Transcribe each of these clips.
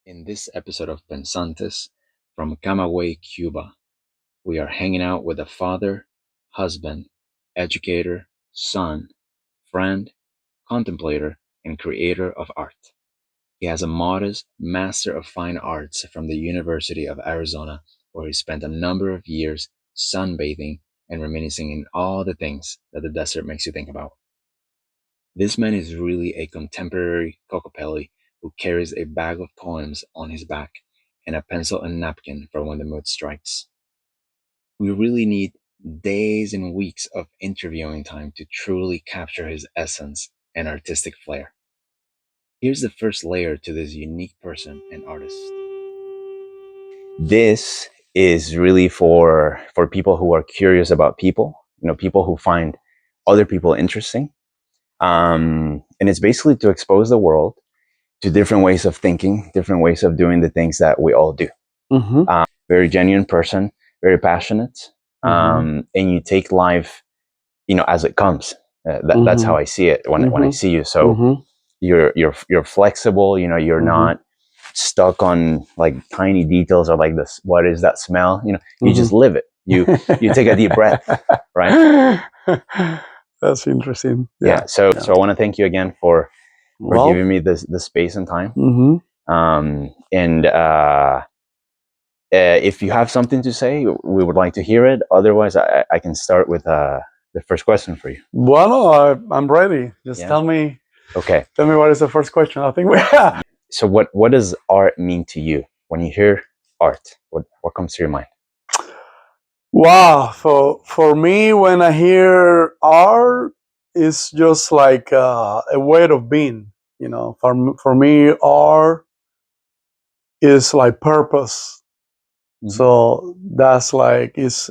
In this episode of Pensantes from Camagüey, Cuba, we are hanging out with a father, husband, educator, son, friend, contemplator, and creator of art. He has a modest Master of Fine Arts from the University of Arizona, where he spent a number of years sunbathing and reminiscing in all the things that the desert makes you think about. This man is really a contemporary Cocopelli who carries a bag of poems on his back and a pencil and napkin for when the mood strikes. We really need days and weeks of interviewing time to truly capture his essence and artistic flair. Here's the first layer to this unique person and artist. This is really for people who are curious about people, people who find other people interesting. And it's basically to expose the world to different ways of thinking, different ways of doing the things that we all do. Very genuine person, very passionate, and you take life, as it comes. That's how I see it when I see you. So you're flexible. You're not stuck on like tiny details or like this. What is that smell? You just live it. You take a deep breath, right? That's interesting. Yeah. So I want to thank you again for giving me the space and time. And if you have something to say, we would like to hear it. Otherwise, I can start with the first question for you. Well, no, I'm ready. Just tell me. Okay. Tell me what is the first question. I think So what does art mean to you? When you hear art, what comes to your mind? Wow. For me, when I hear art, it's just like a way of being. For me, art is like purpose. So that's like it's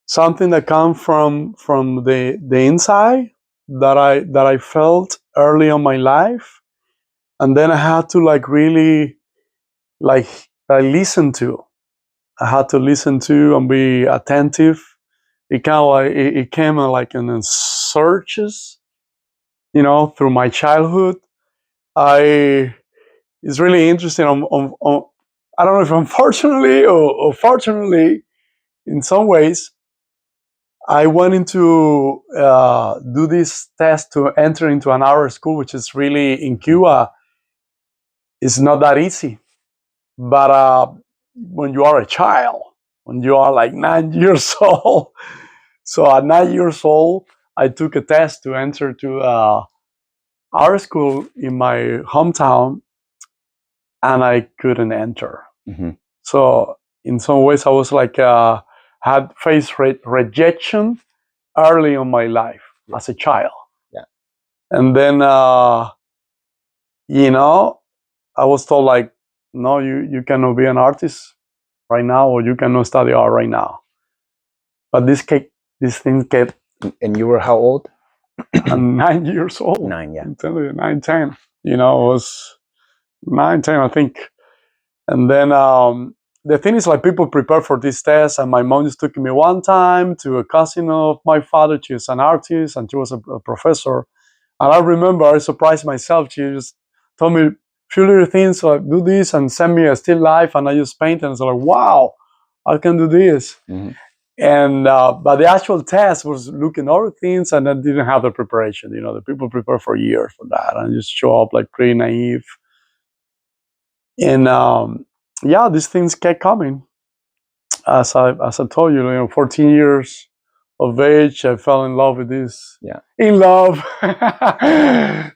something that comes from the inside that I felt early in my life, and then I had to like really like I listened to. I had to listen to and be attentive. It kind of like it came like in searches, through my childhood. It's really interesting. I don't know if unfortunately or fortunately, in some ways, I went into do this test to enter into an art school, which is really in Cuba. It's not that easy, but when you are a child, when you are like 9 years old, so at 9 years old, I took a test to enter to art school in my hometown, and I couldn't enter. So in some ways, I was like had faced rejection early in my life as a child. And then I was told like, no, you cannot be an artist right now, or you cannot study art right now. But this thing kept. And you were how old? I'm 9 years old. 9, yeah. I'm telling you, 9, 10. It was 9, 10, I think. And then the thing is, like, people prepare for this test, and my mom just took me one time to a cousin of my father. She's an artist, and she was a professor. And I remember I surprised myself. She just told me a few little things, like do this and send me a still life, and I just paint, and I was like, wow, I can do this. And but the actual test was looking at other things, and I didn't have the preparation. The people prepare for years for that, and just show up like pretty naive. And these things kept coming. As I told you, 14 years of age, I fell in love with this. In love,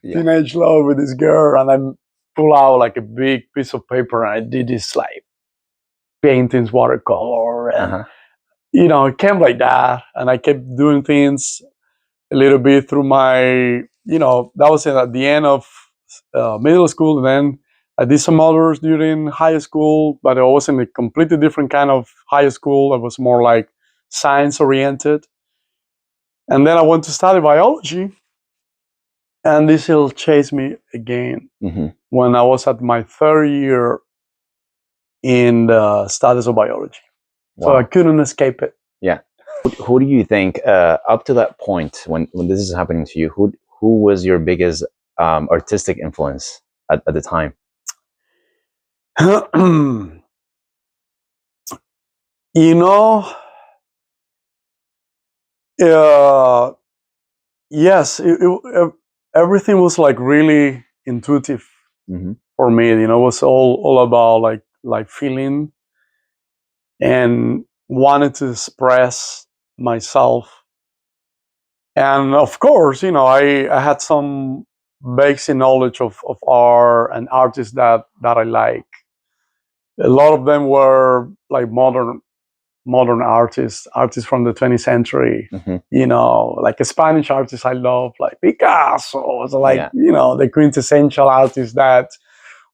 teenage love with this girl, and I pull out like a big piece of paper, and I did this like paintings, watercolor, and it came like that. And I kept doing things a little bit through my, that was at the end of middle school. And then I did some others during high school, but I was in a completely different kind of high school. I was more like science oriented. And then I went to study biology, and this will chase me again when I was at my third year in the studies of biology. Wow. So I couldn't escape it. Yeah. Who do you think, up to that point, when this is happening to you, who was your biggest artistic influence at the time? You know, uh, yes, everything was like really intuitive Mm-hmm. for me. You know, it was all about like feeling and wanted to express myself. And of course, you know, I had some basic knowledge of art and artists that I like. A lot of them were like modern artists from the 20th century. Mm-hmm. You know, like a Spanish artist I love, like Picasso. So like, Yeah. you know, the quintessential artist that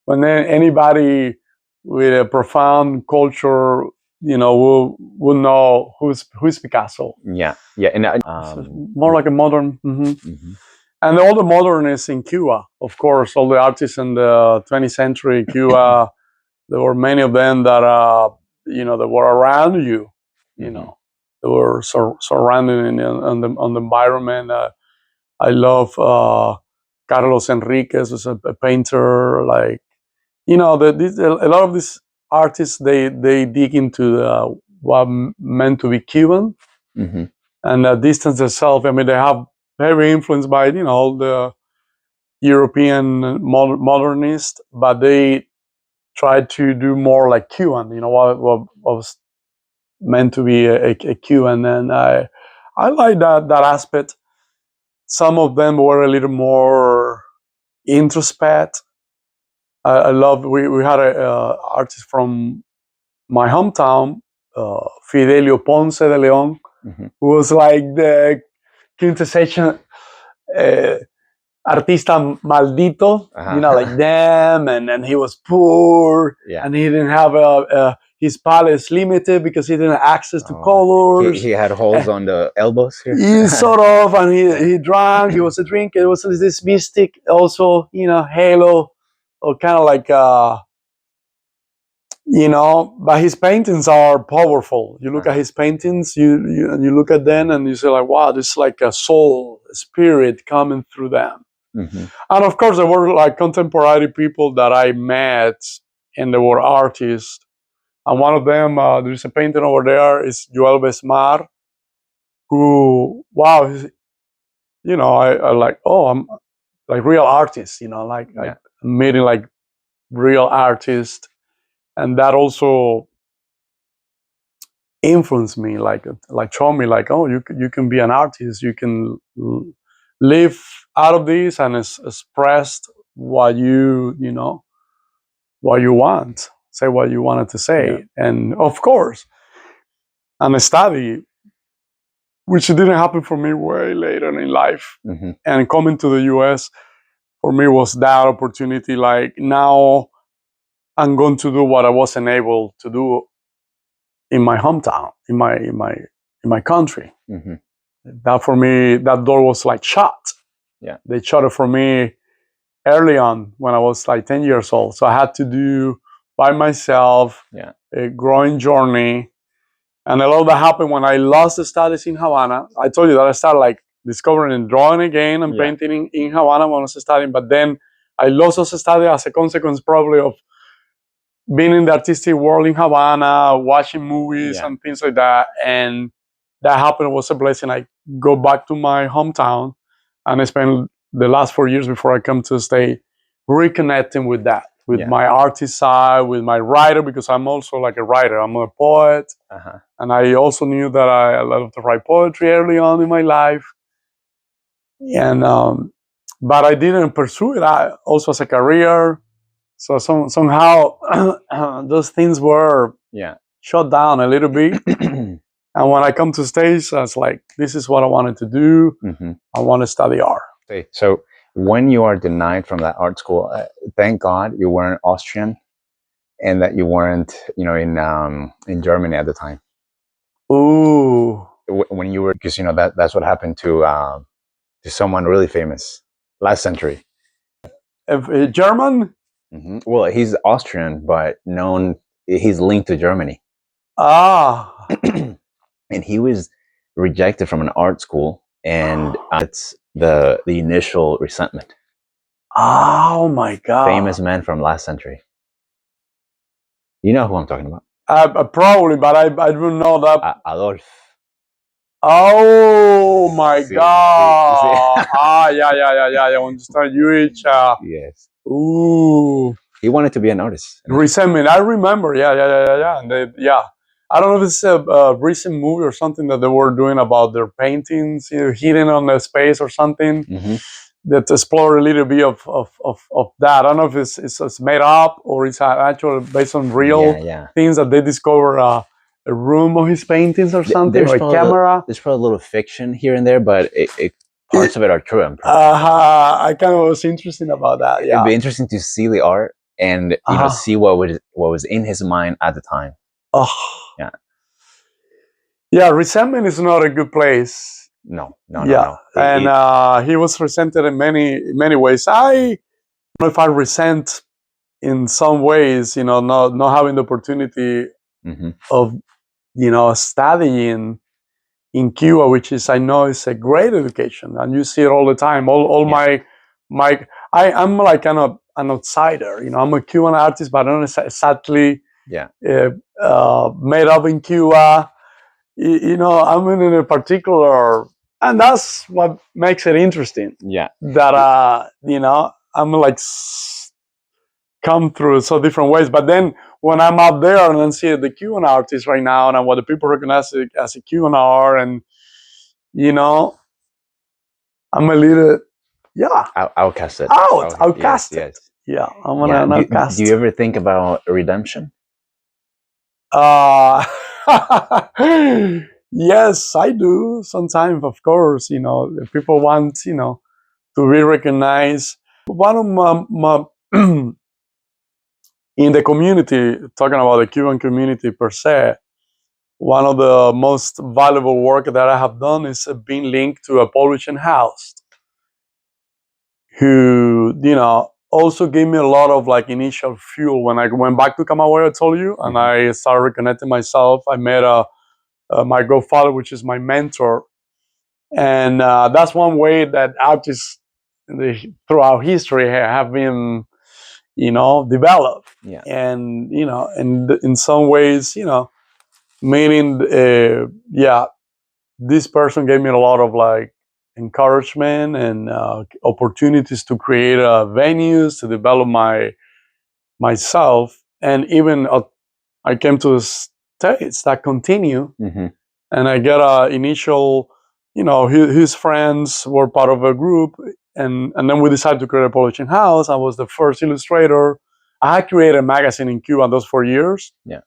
when anybody with a profound culture, you know, will know who's Picasso. Yeah. Yeah. And So more like a modern. mm-hmm. And all the modernists in Cuba, of course, all the artists in the 20th century Cuba, there were many of them that, you know, that were around you, you Mm-hmm. know, they were surrounding on the environment. I love Carlos Enriquez, who's a painter. Like, you know, a lot of these artists, they dig into what meant to be Cuban Mm-hmm. and distance themselves. I mean, they have very influenced by, you know, all the European modernists, but they tried to do more like Cuban, you know, what was meant to be a Cuban. And I like that aspect. Some of them were a little more introspect. I love, we had a artist from my hometown, Fidelio Ponce de Leon, Mm-hmm. who was like the quintessential uh, artista maldito, you know, like them, and he was poor, Yeah. and he didn't have his palette is limited because he didn't have access to He colors. had holes on the elbows here. He sort of, and he drank. He was a drinker. It was this mystic, also, you know, halo, or kind of like you know. But his paintings are powerful. You look at his paintings, you look at them, and you say like, wow, this is like a soul, a spirit coming through them. Mm-hmm. And of course, there were like contemporary people that I met, and they were artists. And one of them, there's a painting over there, is Joel Besmar, who, wow, you know, I like, oh, I'm like real artists, you know, like Yeah. I'm meeting like real artists. And that also influenced me, like show me like, oh, you can be an artist, you can live out of this and express what you know, what you want, say what you wanted to say. Yeah. And of course, and a study, which didn't happen for me way later in life. Mm-hmm. And coming to the US for me was that opportunity. Like now I'm going to do what I wasn't able to do in my hometown, in my country. Mm-hmm. That for me, that door was like shut. Yeah. They shut it for me early on when I was like 10 years old. So I had to do by myself a growing journey. And a lot of that happened when I lost the studies in Havana. I told you that I started like discovering and drawing again and painting in Havana when I was studying. But then I lost those studies as a consequence probably of being in the artistic world in Havana, watching movies and things like that. And that happened, was a blessing. I go back to my hometown and I spent the last 4 years before I come to the state reconnecting with that, with my artist side, with my writer, because I'm also like a writer. I'm a poet. And I also knew that I loved to write poetry early on in my life. And but I didn't pursue it also as a career. So somehow those things were shut down a little bit. And when I come to States, I was like, this is what I wanted to do. Mm-hmm. I want to study art. So when you are denied from that art school, thank God you weren't Austrian, and that you weren't, you know, in Germany at the time. Ooh. When you were, because you know that's what happened to someone really famous last century. German? Mm-hmm. Well, he's Austrian, but he's linked to Germany. Ah. And he was rejected from an art school, and it's the initial resentment. Oh my God! Famous man from last century. You know who I'm talking about? Probably, but I don't know that. Adolf. Oh my See, God! Yeah. I understand. You each. Yes. Ooh. He wanted to be an artist. Resentment. I remember. Yeah. And yeah. I don't know if it's a recent movie or something that they were doing about their paintings, hidden on the space or something. Mm-hmm. That explore a little bit of that. I don't know if it's made up or it's actually based on real things that they discover a room of his paintings or something, or a camera. There's probably a little fiction here and there, but parts of it are true. I kind of was interested about that. Yeah, it'd be interesting to see the art and see what was in his mind at the time. Oh, yeah. Resentment is not a good place. No. And he was resented in many ways. I don't know if I resent in some ways, not having the opportunity of, studying in Cuba, which is, I know, is a great education, and you see it all the time. All my I'm like an outsider. I'm a Cuban artist, but I'm not exactly made up in Cuba. I'm in a particular, and that's what makes it interesting. Yeah. That I'm like come through so different ways. But then when I'm out there and I see the Cuban artists right now, and what the people recognize as a Cuban art, and I'm a little outcasted. Outcasted. Yes. Yeah, I'm an outcast. Do you ever think about redemption? Yes, I do. Sometimes, of course, people want, to be recognized. One of my in the community, talking about the Cuban community per se, one of the most valuable work that I have done is being linked to a publishing house who, also gave me a lot of like initial fuel when I went back to Camagüey, I told you, and I started reconnecting myself. I met my godfather, which is my mentor. And that's one way that artists throughout history have been, developed. Yeah. And, and in some ways, meaning, this person gave me a lot of like encouragement and opportunities to create venues, to develop myself. And even I came to states that continue. And I got a initial, his friends were part of a group, and then we decided to create a publishing house. I was the first illustrator. I had created a magazine in Cuba those 4 years. Yeah.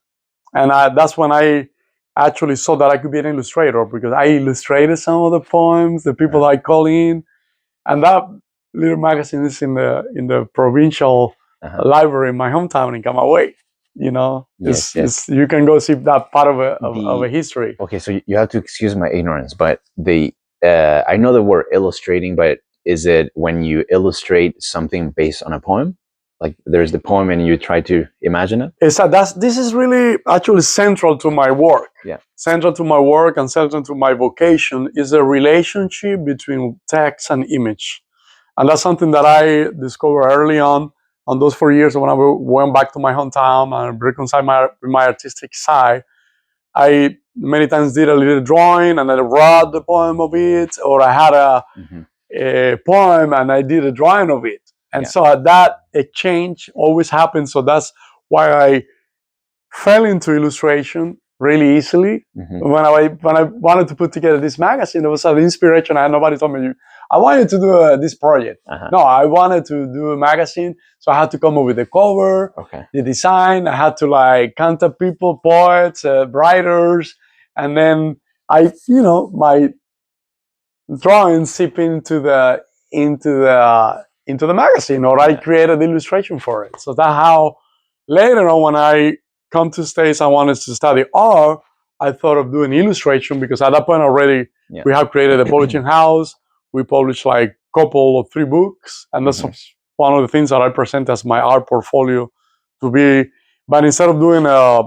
And that's when I actually saw that I could be an illustrator, because I illustrated some of the poems, the people I call in. And that little magazine is in the provincial library in my hometown in Camagüey. Yes. You can go see that part of a history. Okay, so you have to excuse my ignorance, but I know that we're illustrating, but is it when you illustrate something based on a poem? Like there's the poem and you try to imagine it? This is really actually central to my work. Yeah. Central to my work and central to my vocation is the relationship between text and image. And that's something that I discovered early on those 4 years when I went back to my hometown and reconciled my artistic side. I many times did a little drawing and I wrote the poem of it, or I had a poem and I did a drawing of it. And so that exchange always happens. So that's why I fell into illustration really easily. When I wanted to put together this magazine, there was an inspiration. Nobody told me, I wanted to do this project. No, I wanted to do a magazine. So I had to come up with the cover, the design. I had to like contact people, poets, writers. And then my drawings seep into the magazine, or I created the illustration for it. So that's how later on, when I come to States, I wanted to study art. I thought of doing illustration, because at that point already we have created a publishing house. We published like a couple of 3 books, and that's one of the things that I present as my art portfolio to be. But instead of doing a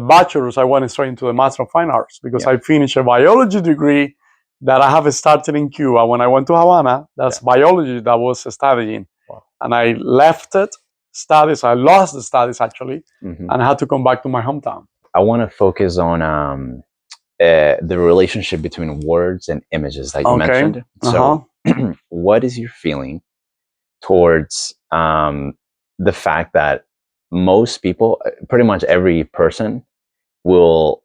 bachelor's, I went straight into the Master of Fine Arts, because I finished a biology degree that I have started in Cuba. When I went to Havana, that's biology that I was studying. and I left it studies. I lost the studies actually, Mhm. and I had to come back to my hometown. I want to focus on the relationship between words and images that you Okay. mentioned. So, what is your feeling towards the fact that most people, pretty much every person, will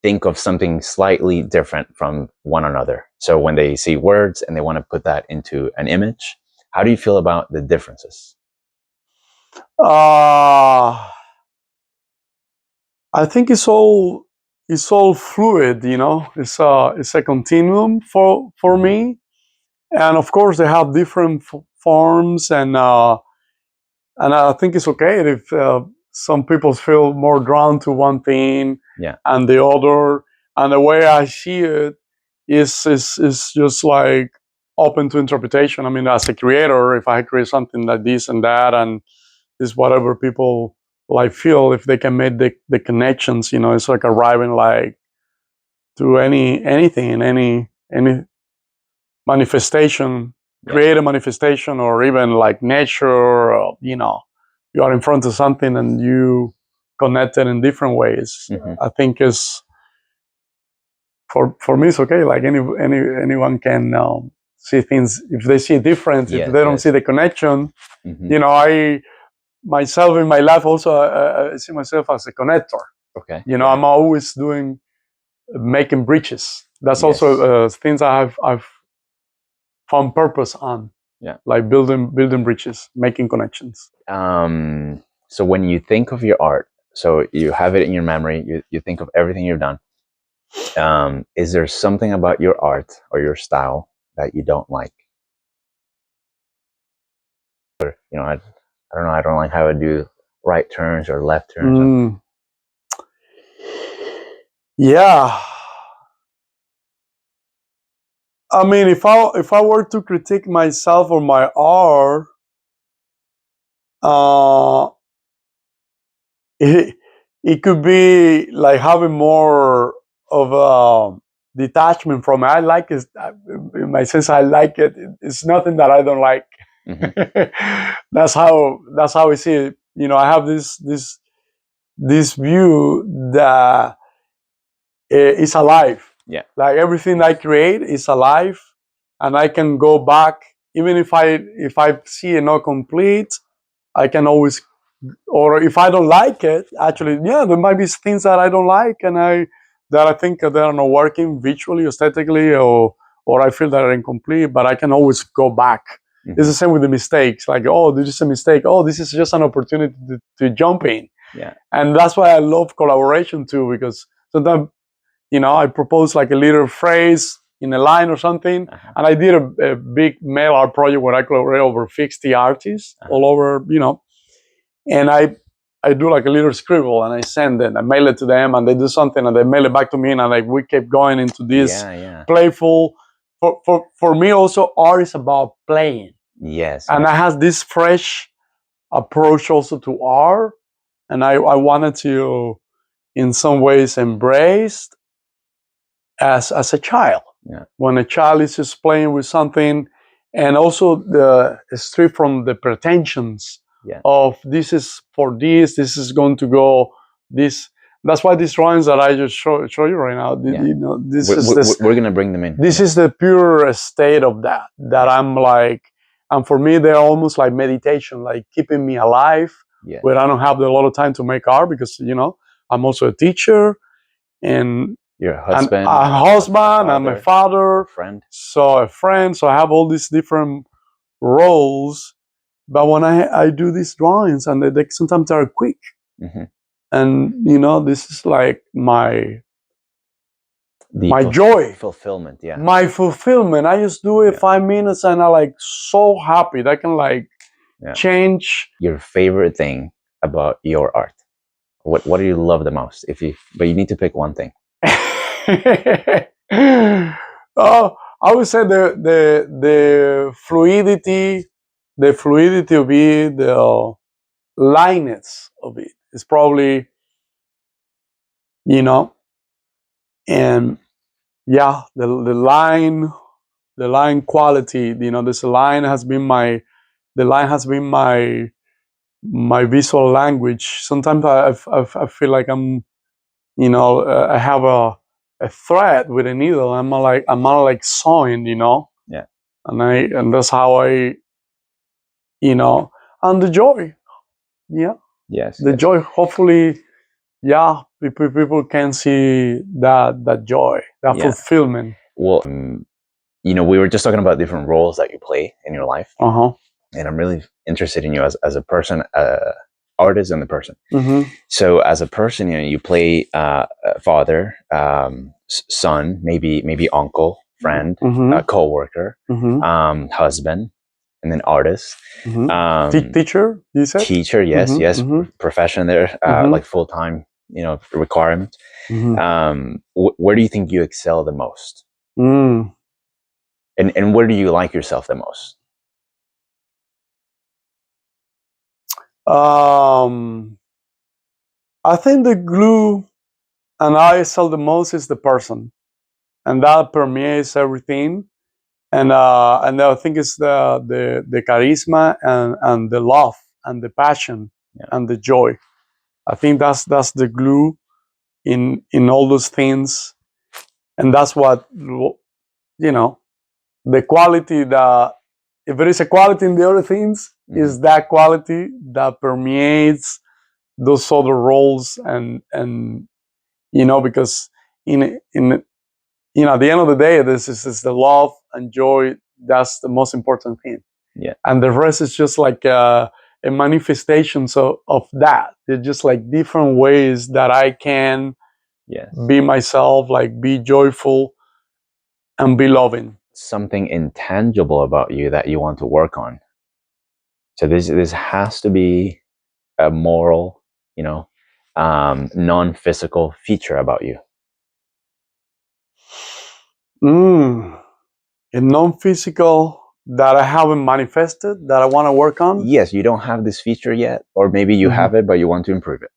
think of something slightly different from one another? So, when they see words and they want to put that into an image, how do you feel about the differences? I think it's all fluid, you know. It's a continuum for me, and of course they have different forms, and I think it's okay if some people feel more drawn to one thing Yeah. and the other, and the way I see it is just like open to interpretation. I mean, as a creator, if I create something like this and that, and is whatever people like feel, if they can make the connections, you know, it's like arriving like to anything, any manifestation, Yeah. creative manifestation, or even like nature, or, you know, you are in front of something and you connect it in different ways. Mhm. I think is for me it's okay. Like anyone can see things if they see different. If Yes, they don't yes. see the connection, Mhm. you know, I myself in my life also I see myself as a connector. Okay. You know, Yeah. I'm always making bridges. That's Yes. also things I've found purpose on. Yeah. Like building bridges, making connections. So when you think of your art, so you have it in your memory, you think of everything you've done. Is there something about your art or your style that you don't like? Or, you know, I don't know. I don't like how I do right turns or left turns. Yeah. I mean, if I were to critique myself or my art, uh, it, it could be like having more of a detachment from it. I like it. In my sense, I like it. It's nothing that I don't like. Mm-hmm. That's how I see it. You know, I have this view that it's alive. Yeah. Like everything I create is alive, and I can go back even if I see it not complete. I can always, or if I don't like it, actually, yeah, there might be things that I don't like, and I think that are not working visually, aesthetically, or I feel that are incomplete. But I can always go back. Mm-hmm. It's the same with the mistakes. Like, oh, this is a mistake. Oh, this is just an opportunity to jump in. Yeah. And that's why I love collaboration too, because sometimes, you know, I propose like a little phrase in a line or something. And I did a big mail art project where I collaborated over 50 artists all over, you know, and I do like a little scribble and I send it, I mail it to them, and they do something and they mail it back to me, and like we keep going into this playful. For me also, art is about playing. Yes. And I have this fresh approach also to art, and I wanted to in some ways embrace as a child. Yeah. When a child is just playing with something, and also the strip from the pretensions of this is for this is going to go this. That's why these drawings that I just show you right now, you know, we're gonna bring them in. This is the pure state of that I'm like, and for me they're almost like meditation, like keeping me alive. Where I don't have a lot of time to make art because, you know, I'm also a teacher, and your husband, I'm a father, friend. So a friend. So I have all these different roles. But when I do these drawings, and they sometimes they're quick, and you know, this is like my joy, fulfillment. Yeah, my fulfillment. I just do it 5 minutes, and I'm like so happy that I can like change. Your favorite thing about your art? What do you love the most? But you need to pick one thing. Oh, I would say the fluidity, of it, the lightness of it is probably, you know, and yeah, the line quality. You know, this line has been the line has been my visual language. Sometimes I feel like I'm, I have a thread with a needle. I'm not like sewing, Yeah. and that's how I, and the joy, yeah, Yes. the Yes. joy. Hopefully, yeah, people can see that joy, that Yeah. fulfillment. Well, we were just talking about different roles that you play in your life, and I'm really interested in you as a person, artist, and the person. So, as a person, you play father, son, maybe uncle, friend, co-worker, husband, and then artist. Teacher, you said? Teacher, yes, yes, profession there, like full-time, requirement. Where do you think you excel the most? And where do you like yourself the most? I think the glue and I excel the most is the person, and that permeates everything. And I think it's the charisma and the love and the passion and the joy. I think that's the glue in all those things, and that's what the quality that, if there is a quality in the other things, is that quality that permeates those other roles, and because in at the end of the day, this is the love and joy. That's the most important thing. Yeah. And the rest is just like a manifestation of that. They're just like different ways that I can be myself, like be joyful and be loving. Something intangible about you that you want to work on. So this has to be a moral, non-physical feature about you. A non-physical that I haven't manifested that I want to work on. Yes, you don't have this feature yet, or maybe you have it, but you want to improve it.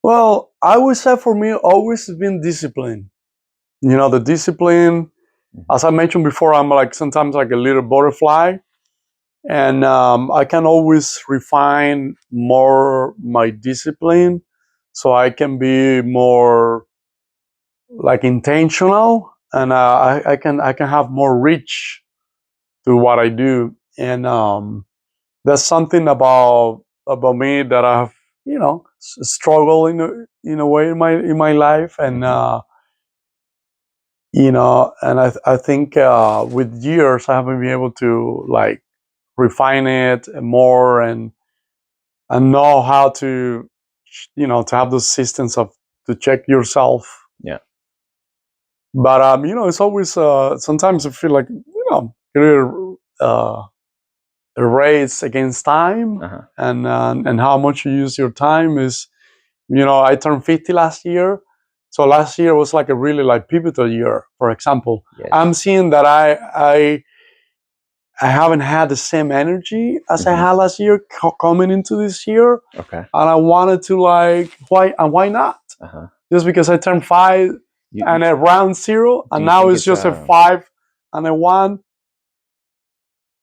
Well, I would say for me, always been discipline. The discipline, as I mentioned before, I'm like sometimes like a little butterfly, and I can always refine more my discipline, so I can be more like intentional, and I can have more reach to what I do, and that's something about me that I've struggled in a way in my life, and and I think with years I haven't been able to like refine it more, and know how to to have those systems of to check yourself. Yeah. But it's always sometimes I feel like you're a race against time, and how much you use your time is, I turned 50 last year, so last year was like a really like pivotal year. For example, I'm seeing that I haven't had the same energy as I had last year coming into this year. Okay. And I wanted to like, why not? Just because I turned 5 and a round 0, and now it's just a 5 and a 1.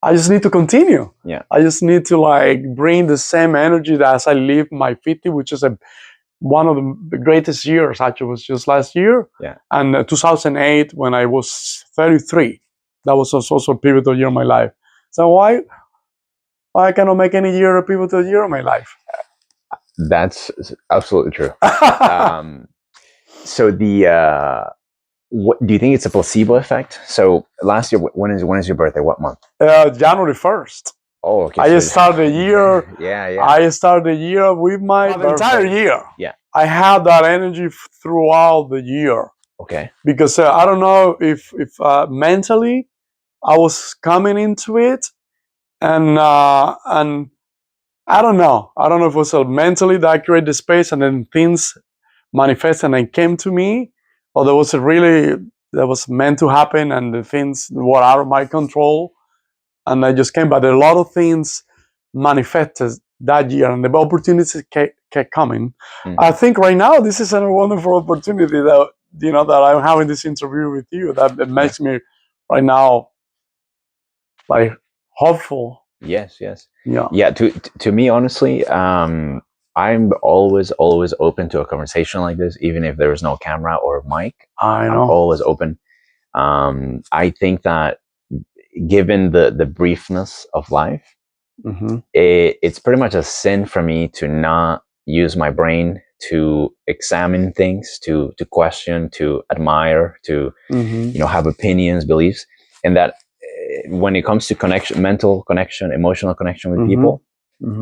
I just need to continue. Yeah. I just need to like bring the same energy that as I live my 50, which is one of the greatest years. Actually, was just last year. Yeah. And 2008 when I was 33, that was also a pivotal year in my life. So why cannot make any year a pivotal year in my life? That's absolutely true. So what do you think it's a placebo effect? So last year, when is your birthday? What month? January 1st. Oh, okay. I started the year. Yeah. I started the year with my entire year. Yeah. I had that energy throughout the year. Okay. Because I don't know if mentally I was coming into it, and I don't know. I don't know if it was mentally that I created the space, and then things manifested and came to me, or there was that was meant to happen, and the things were out of my control, and I just came. But a lot of things manifested that year, and the opportunities kept coming. I think right now this is a wonderful opportunity that that I'm having this interview with you. That makes me right now like hopeful. Yes, yes. Yeah. Yeah, to me, honestly, I'm always open to a conversation like this, even if there is no camera or mic. I I'm know. always open. I think that given the briefness of life, Mm-hmm. it's pretty much a sin for me to not use my brain to examine things, to question, to admire, to Mm-hmm. have opinions, beliefs, and that when it comes to connection, mental connection, emotional connection with Mm-hmm. people,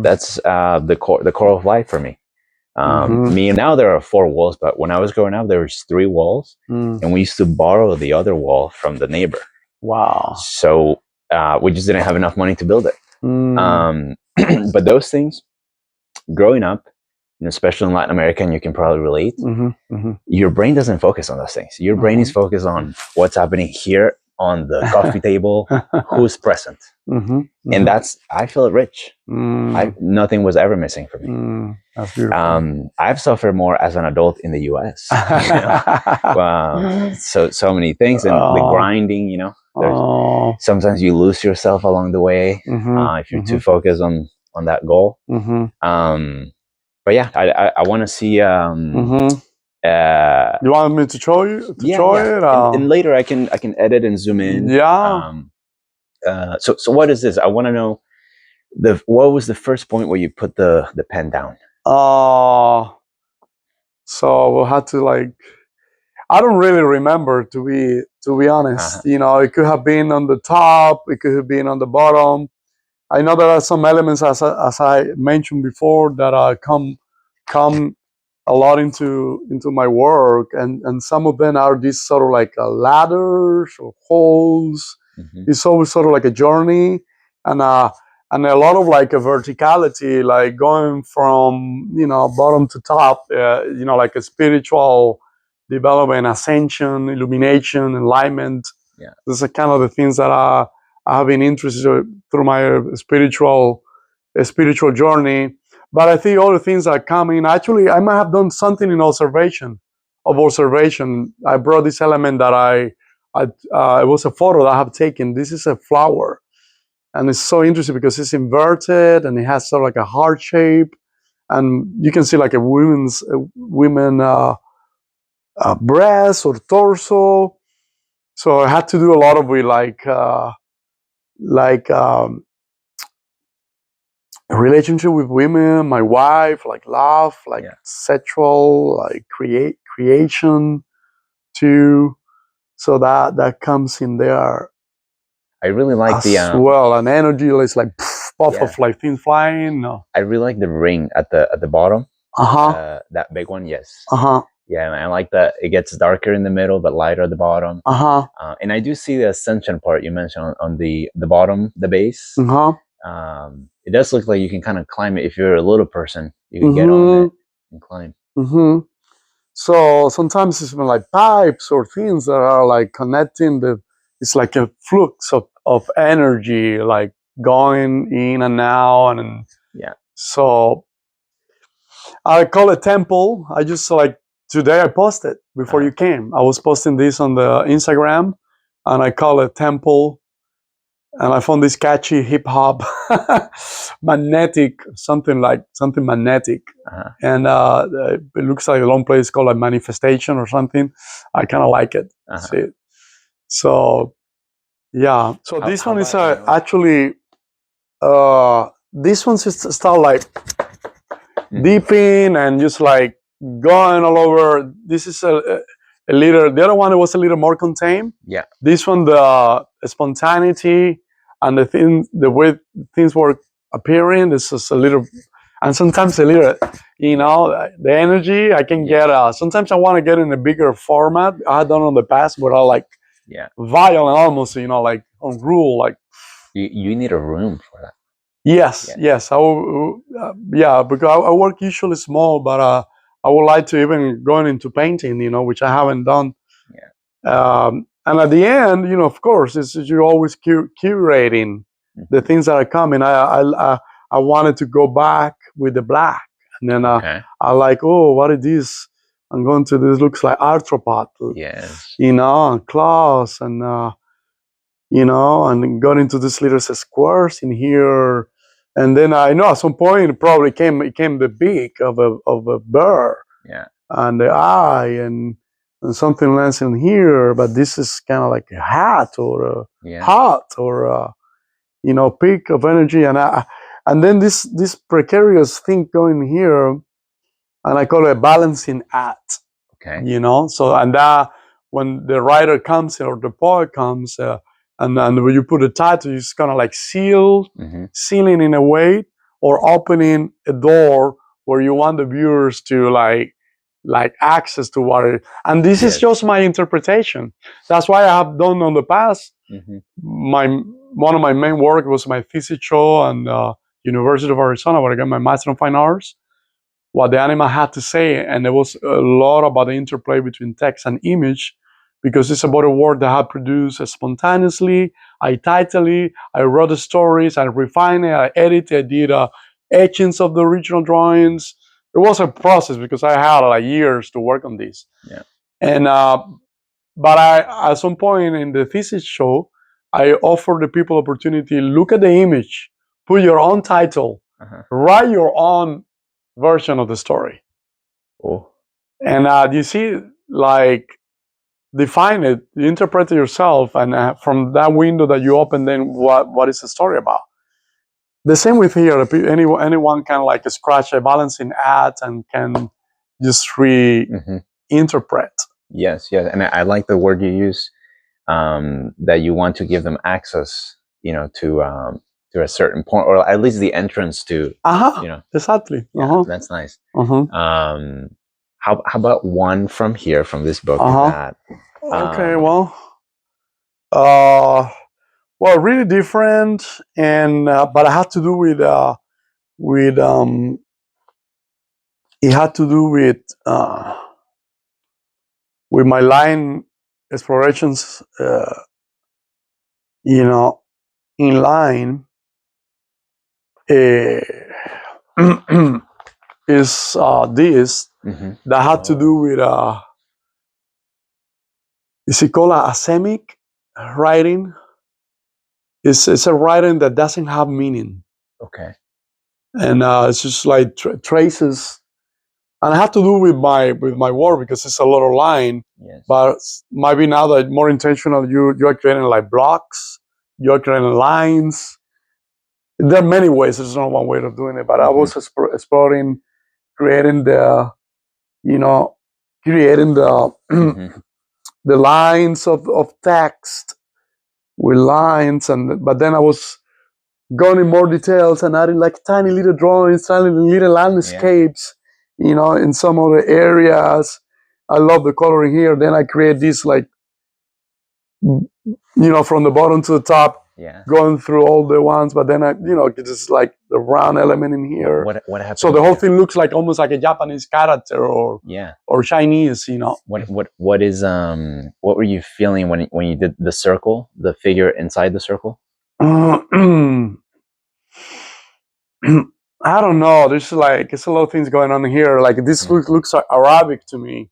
that's the core of life for me. Mm-hmm. Me now there are 4 walls, but when I was growing up, there was 3 walls, Mm. and we used to borrow the other wall from the neighbor. Wow. So we just didn't have enough money to build it. Mm. But those things, growing up, and especially in Latin America, and you can probably relate, Mm-hmm. Mm-hmm. your brain doesn't focus on those things. Your brain is focused on what's happening here on the coffee table, who's present, Mm-hmm. and Mm-hmm. I feel rich. Mm. Nothing was ever missing for me. That's beautiful. I've suffered more as an adult in the U.S. So many things, and the grinding. There's sometimes you lose yourself along the way if you're too focused on that goal. But yeah, I want to see. You want me to show you? Yeah. It? And later I can edit and zoom in. Yeah. So what is this? I want to know what was the first point where you put the pen down? So we'll have to like. I don't really remember to be honest. It could have been on the top. It could have been on the bottom. I know there are some elements, as I mentioned before, that come a lot into my work, and some of them are these sort of like ladders or holes. It's always sort of like a journey, and a lot of like a verticality, like going from bottom to top. Like a spiritual development, ascension, illumination, enlightenment. Yeah. These are kind of the things that I have been interested through my spiritual journey. But I think all the things are coming. Actually, I might have done something in observation. I brought this element that it was a photo that I have taken. This is a flower, and it's so interesting because it's inverted and it has sort of like a heart shape, and you can see like a women breast or torso. So I had to do a lot of with like a relationship with women, my wife, like love, like sexual, like creation too. So that comes in there. I really like as well, an energy is like puff of like things flying. No. I really like the ring at the bottom. That big one, yes. Yeah, I like that it gets darker in the middle but lighter at the bottom. And I do see the ascension part you mentioned on the bottom, the base. It does look like you can kind of climb it. If you're a little person, you can get on it and climb. So sometimes it's been like pipes or things that are like connecting it's like a flux of energy, like going in and out. And so I call it temple. I just like today I posted before you came. I was posting this on the Instagram, and I call it temple. And I found this catchy hip hop, magnetic, something magnetic, and it looks like a long place called like manifestation or something. I kind of like it. See it. So yeah. So this one is actually this one's just start like deep in and just like going all over. This is a little. The other one was a little more contained. Yeah. This one, the spontaneity and the way things were appearing. This is a little, and sometimes a little. The energy I can get. Sometimes I want to get in a bigger format. I had done in the past, but I like violent, almost. Like on rule, like. You need a room for that. Yes. I will, because I work usually small, but I would like to even go into painting, which I haven't done. And at the end, of course, you're always curating the things that are coming. I wanted to go back with the black, and then I like, what is this? I'm going to this looks like arthropod, yes, and claws and and got into these little squares in here. And then I know at some point it came the beak of a bird. Yeah. And the eye and something lands in here, but this is kind of like a hat or a pot or a peak of energy, and then this precarious thing going here, and I call it a balancing act. Okay. So and that when the writer comes or the poet comes, and when you put a title, it's kind of like sealing in a way, or opening a door where you want the viewers to like access to what it, and this is just my interpretation. That's why I have done on the past. One of my main work was my thesis show and University of Arizona, where I got my Master in Fine Arts, what the anima had to say, and there was a lot about the interplay between text and image, because it's about a work that I produced spontaneously. I titled it, I wrote the stories, I refined it, I edited, I did etchings of the original drawings. It was a process because I had like years to work on this. Yeah. And but I, at some point in the thesis show, I offered the people opportunity, look at the image, put your own title, write your own version of the story. Oh. And you see, like, define it, you interpret it yourself, and from that window that you open, then what is the story about? The same with here. Anyone can like scratch a balancing act and can just reinterpret. Yes, and I like the word you use, that you want to give them access, to a certain point, or at least the entrance to, exactly. That's nice. How about one from here, from this book? That okay, really different, and but it had to do with it had to do with my line explorations, in line, is this that had to do with is it called a asemic writing? It's a writing that doesn't have meaning. Okay. And it's just like traces, and it had to do with my work because it's a lot of line. Yes. But maybe now that more intentional, you're creating like blocks, you're creating lines. There are many ways. There's not one way of doing it. But I was exploring, creating the, creating the the lines of text with lines, but then I was going in more details and adding like tiny little drawings, tiny little landscapes, in some of the areas. I love the coloring here. Then I create this like, from the bottom to the top, going through all the ones. But then I, just like the round element in here. What happened? So the whole thing looks like almost like a Japanese character or Chinese. What is what were you feeling when you did the circle, the figure inside the circle? I don't know. There's like, it's a lot of things going on here. Like this looks like Arabic to me.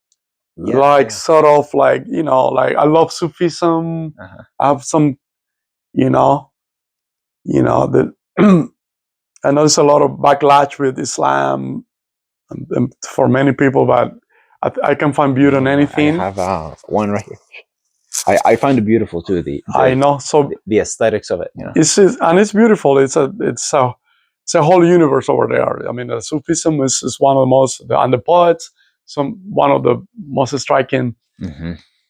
Sort of like, like I love Sufism. I have some, the I know there's a lot of backlash with Islam and for many people, but I can find beauty in anything. I have one right here. I find it beautiful too. I know. So the aesthetics of it, it's beautiful. It's a whole universe over there. I mean, the Sufism is one of the most, and the poets, one of the most striking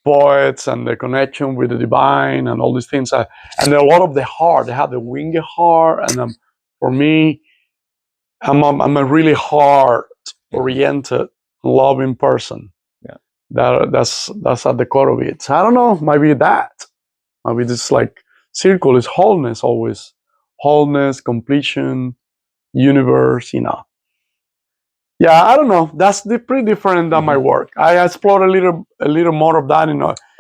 poets, and the connection with the divine and all these things. And a lot of the heart. They have the winged heart, and for me, I'm a really heart-oriented, loving person. That's at the core of it. So I don't know. Maybe that. Maybe this like circle is wholeness always. Wholeness, completion, universe, Yeah, I don't know. That's pretty different than my work. I explored a little more of that,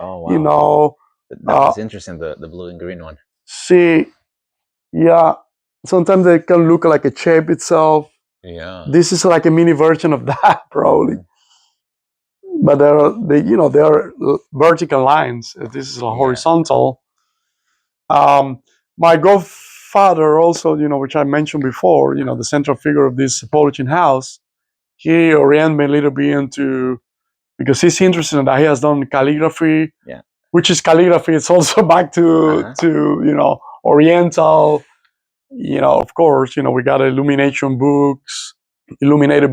Oh, wow. That was interesting, the blue and green one. See, yeah. Sometimes they can look like a shape itself. Yeah. This is like a mini version of that, probably. But there are vertical lines. This is a horizontal. Um, my godfather also, which I mentioned before, the central figure of this publishing house, he oriented me a little bit into, because he's interested in that. He has done calligraphy, Yeah. which is calligraphy. It's also back to Oriental. Of course, we got illuminated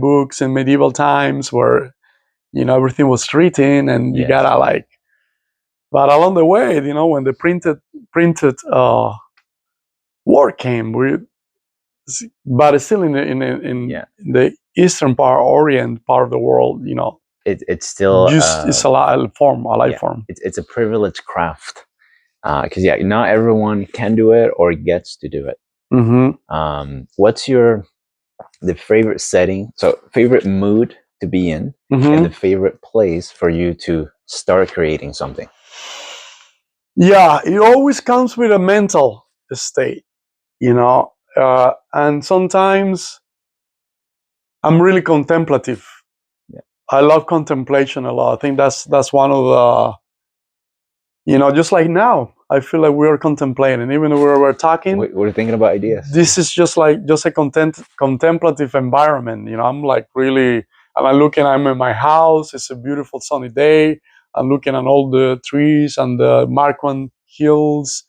books in medieval times where everything was written, and you Yes. gotta like. But along the way, when the printed word came, but it's still in the eastern part, Orient part of the world, it's still it's a life form. It's a privileged craft, because not everyone can do it or gets to do it. Mm-hmm. What's the favorite setting? So favorite mood to be in, Mm-hmm. and the favorite place for you to start creating something. Yeah, it always comes with a mental state, and sometimes I'm really contemplative. Yeah. I love contemplation a lot. I think that's one of the, just like now, I feel like we are contemplating. Even though we're talking, we're thinking about ideas. This is just a contemplative environment. I'm like really, I'm in my house. It's a beautiful sunny day. I'm looking at all the trees and the Marquand Hills.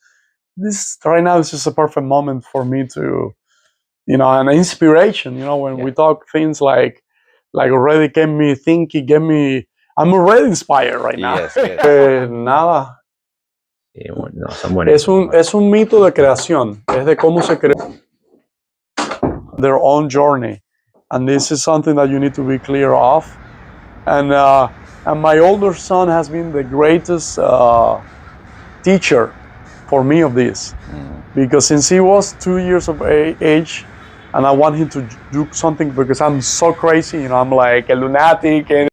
This right now is just a perfect moment for me to, an inspiration. When we talk things like already get me thinking, I'm already inspired right now. Yes. Nada. No, Es un mito de creación. Es de cómo se creó their own journey, and this is something that you need to be clear of. And my older son has been the greatest teacher for me of this, because since he was 2 years of age, and I want him to do something because I'm so crazy, I'm like a lunatic, and